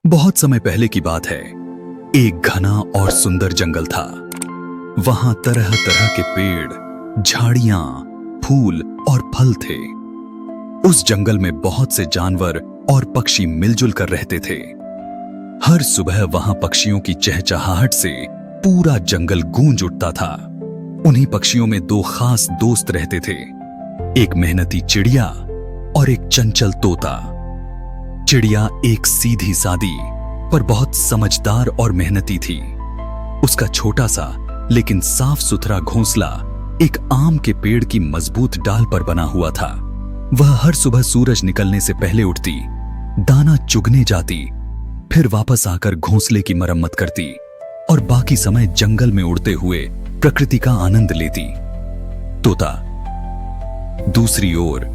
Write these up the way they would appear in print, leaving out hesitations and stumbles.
बहुत समय पहले की बात है। एक घना और सुंदर जंगल था। वहां तरह तरह के पेड़, झाड़ियां, फूल और फल थे। उस जंगल में बहुत से जानवर और पक्षी मिलजुल कर रहते थे। हर सुबह वहां पक्षियों की चहचहाहट से पूरा जंगल गूंज उठता था। उन्हीं पक्षियों में दो खास दोस्त रहते थे, एक मेहनती चिड़िया और एक चंचल तोता। चिड़िया एक सीधी सादी पर बहुत समझदार और मेहनती थी। उसका छोटा सा लेकिन साफ सुथरा घोंसला एक आम के पेड़ की मजबूत डाल पर बना हुआ था। वह हर सुबह सूरज निकलने से पहले उठती, दाना चुगने जाती, फिर वापस आकर घोंसले की मरम्मत करती और बाकी समय जंगल में उड़ते हुए प्रकृति का आनंद लेती। तोता दूसरी ओर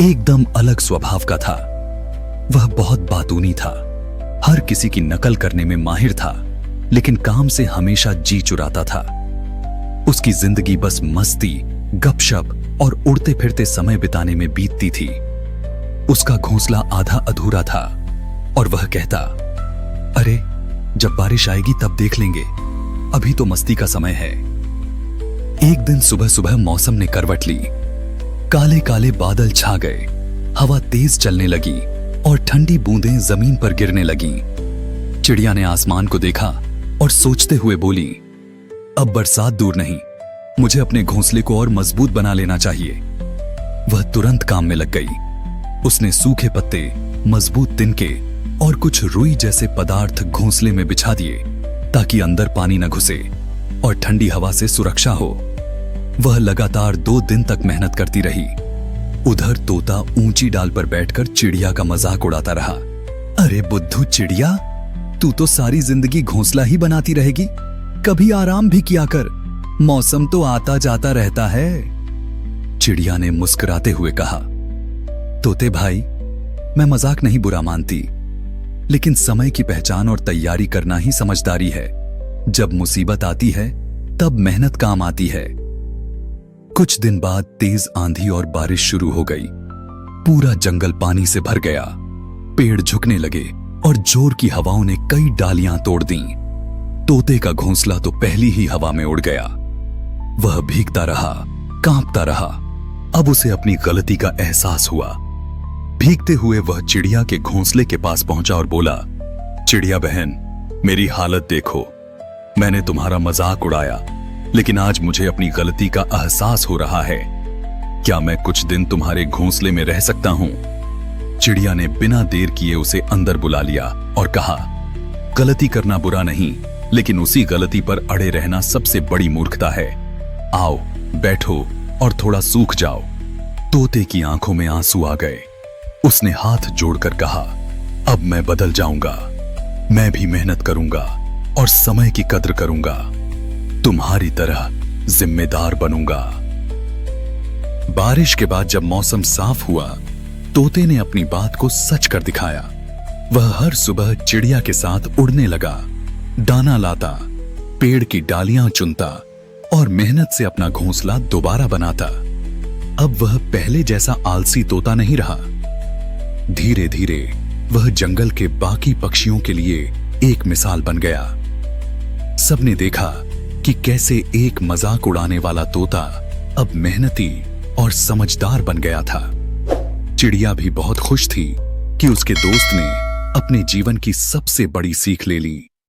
एकदम अलग स्वभाव का था। वह बहुत बातूनी था, हर किसी की नकल करने में माहिर था, लेकिन काम से हमेशा जी चुराता था। उसकी जिंदगी बस मस्ती, गपशप और उड़ते फिरते समय बिताने में बीतती थी। उसका घोंसला आधा अधूरा था और वह कहता, अरे जब बारिश आएगी तब देख लेंगे, अभी तो मस्ती का समय है। एक दिन सुबह सुबह मौसम ने करवट ली। काले काले बादल छा गए, हवा तेज चलने लगी और ठंडी बूंदें जमीन पर गिरने लगीं। चिड़िया ने आसमान को देखा और सोचते हुए बोली, अब बरसात दूर नहीं, मुझे अपने घोंसले को और मजबूत बना लेना चाहिए। वह तुरंत काम में लग गई। उसने सूखे पत्ते, मजबूत तिनके और कुछ रुई जैसे पदार्थ घोंसले में बिछा दिए ताकि अंदर पानी न घुसे और ठंडी हवा से सुरक्षा हो। वह लगातार 2 दिन तक मेहनत करती रही। उधर तोता ऊंची डाल पर बैठकर चिड़िया का मजाक उड़ाता रहा। अरे बुद्धू चिड़िया, तू तो सारी जिंदगी घोंसला ही बनाती रहेगी, कभी आराम भी किया कर, मौसम तो आता जाता रहता है। चिड़िया ने मुस्कुराते हुए कहा, तोते भाई, मैं मजाक नहीं बुरा मानती, लेकिन समय की पहचान और तैयारी करना ही समझदारी है। जब मुसीबत आती है तब मेहनत काम आती है। कुछ दिन बाद तेज आंधी और बारिश शुरू हो गई। पूरा जंगल पानी से भर गया। पेड़ झुकने लगे और जोर की हवाओं ने कई डालियां तोड़ दीं। तोते का घोंसला तो पहली ही हवा में उड़ गया। वह भीगता रहा, कांपता रहा। अब उसे अपनी गलती का एहसास हुआ। भीगते हुए वह चिड़िया के घोंसले के पास पहुंचा और बोला, चिड़िया बहन, मेरी हालत देखो, मैंने तुम्हारा मजाक उड़ाया, लेकिन आज मुझे अपनी गलती का एहसास हो रहा है। क्या मैं कुछ दिन तुम्हारे घोंसले में रह सकता हूं? चिड़िया ने बिना देर किए उसे अंदर बुला लिया और कहा, गलती करना बुरा नहीं, लेकिन उसी गलती पर अड़े रहना सबसे बड़ी मूर्खता है। आओ, बैठो और थोड़ा सूख जाओ। तोते की आंखों में आंसू आ गए। उसने हाथ जोड़कर कहा, अब मैं बदल जाऊंगा, मैं भी मेहनत करूंगा और समय की कद्र करूंगा, तुम्हारी तरह जिम्मेदार बनूंगा। बारिश के बाद जब मौसम साफ हुआ, तोते ने अपनी बात को सच कर दिखाया। वह हर सुबह चिड़िया के साथ उड़ने लगा, दाना लाता, पेड़ की डालियां चुनता और मेहनत से अपना घोंसला दोबारा बनाता। अब वह पहले जैसा आलसी तोता नहीं रहा। धीरे धीरे वह जंगल के बाकी पक्षियों के लिए एक मिसाल बन गया। सबने देखा कि कैसे एक मजाक उड़ाने वाला तोता अब मेहनती और समझदार बन गया था। चिड़िया भी बहुत खुश थी कि उसके दोस्त ने अपने जीवन की सबसे बड़ी सीख ले ली।